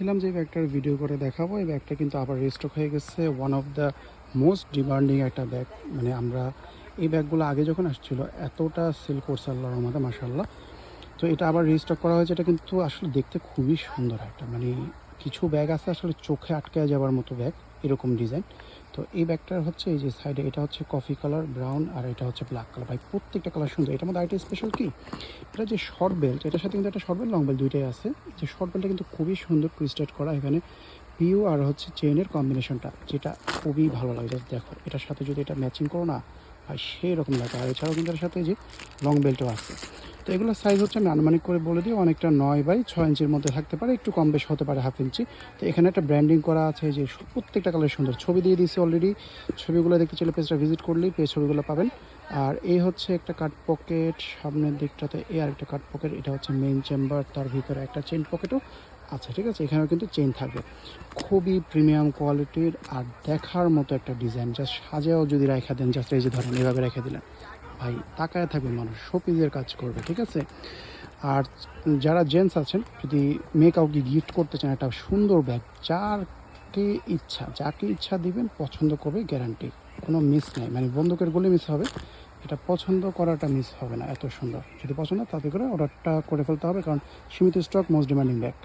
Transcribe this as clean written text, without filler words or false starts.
ছিলাম যে ব্যাগটার ভিডিও করে দেখাবো। এই ব্যাগটা কিন্তু আবার রিস্টক হয়ে গেছে। One of the most demanding একটা ব্যাগ। মানে আমরা এই ব্যাগগুলো আগে যখন আসছিল এতটা সেল করছে আল্লাহর রহমতে মাশাআল্লাহ। তো এটা আবার রিস্টক করা হয়েছে। এটা কিন্তু আসলে দেখতে খুবই সুন্দর একটা, মানে কিছু ব্যাগ আছে আসলে চোখে আটকে যাবার মতো ব্যাগ, এরকম ডিজাইন। তো এই ব্যাগটার হচ্ছে এই যে সাইডে এটা হচ্ছে কফি কালার, ব্রাউন, আর এটা হচ্ছে ব্ল্যাক কালার। ভাই প্রত্যেকটা কালার সুন্দর। এটার মধ্যে আরেকটা স্পেশাল কি, এটা যে শর্ট বেল্ট, এটার সাথে কিন্তু একটা শর্ট বেল্ট লং বেল্ট দুইটাই আছে। এই যে শর্ট বেল্টটা কিন্তু খুবই সুন্দর টুইস্টেড করা। এখানে পিউ আর হচ্ছে চেইনের কম্বিনেশনটা যেটা খুবই ভালো লাগে। জাস্ট দেখো এটার সাথে যদি এটা ম্যাচিং করো না ভাই সেই রকম লাগে। আর এছাড়াও কিন্তু এর সাথে যে লং বেল্টও আছে। তো এগুলোর সাইজ হচ্ছে আমি আনুমানিক করে বলে দিই, অনেকটা 9/6 ইঞ্চির মধ্যে থাকতে পারে, একটু কম বেশ হতে পারে হাফ ইঞ্চি। তো এখানে একটা ব্র্যান্ডিং করা আছে যে প্রত্যেকটা কালার সুন্দর, ছবি দিয়ে দিয়েছি অলরেডি। ছবিগুলো দেখতে চাইলে পেজটা ভিজিট করলেই পেজ ছবিগুলো পাবেন। আর এই হচ্ছে একটা কাট পকেট সামনের দিকটাতে, এই আরেকটা কাট পকেট। এটা হচ্ছে মেইন চেম্বার, তার ভিতরে একটা চেইন পকেটও আচ্ছা ঠিক আছে, এখানেও কিন্তু চেইন থাকবে। খুবই প্রিমিয়াম কোয়ালিটির আর দেখার মতো একটা ডিজাইন। জাস্ট সাজাও যদি রেখে দেন, জাস্ট এই যে ধরেন এভাবে রেখে দিলেন ভাই তাকায় থাকবে মানুষ, শোপিসের কাজ করবে ঠিক আছে। আর যারা জেন্টস আছেন, যদি মেয়ে কাউকে গিফট করতে চান একটা সুন্দর ব্যাগ, যাকে ইচ্ছা দিবেন পছন্দ করবে, গ্যারান্টি, কোনো মিস নেই। মানে বন্দুকের গুলি মিস হবে, এটা পছন্দ করাটা মিস হবে না। এত সুন্দর, যদি পছন্দ তাতে করে অর্ডারটা করে ফেলতে হবে, কারণ সীমিত স্টক, মোস্ট ডিমান্ডিং ব্যাগ।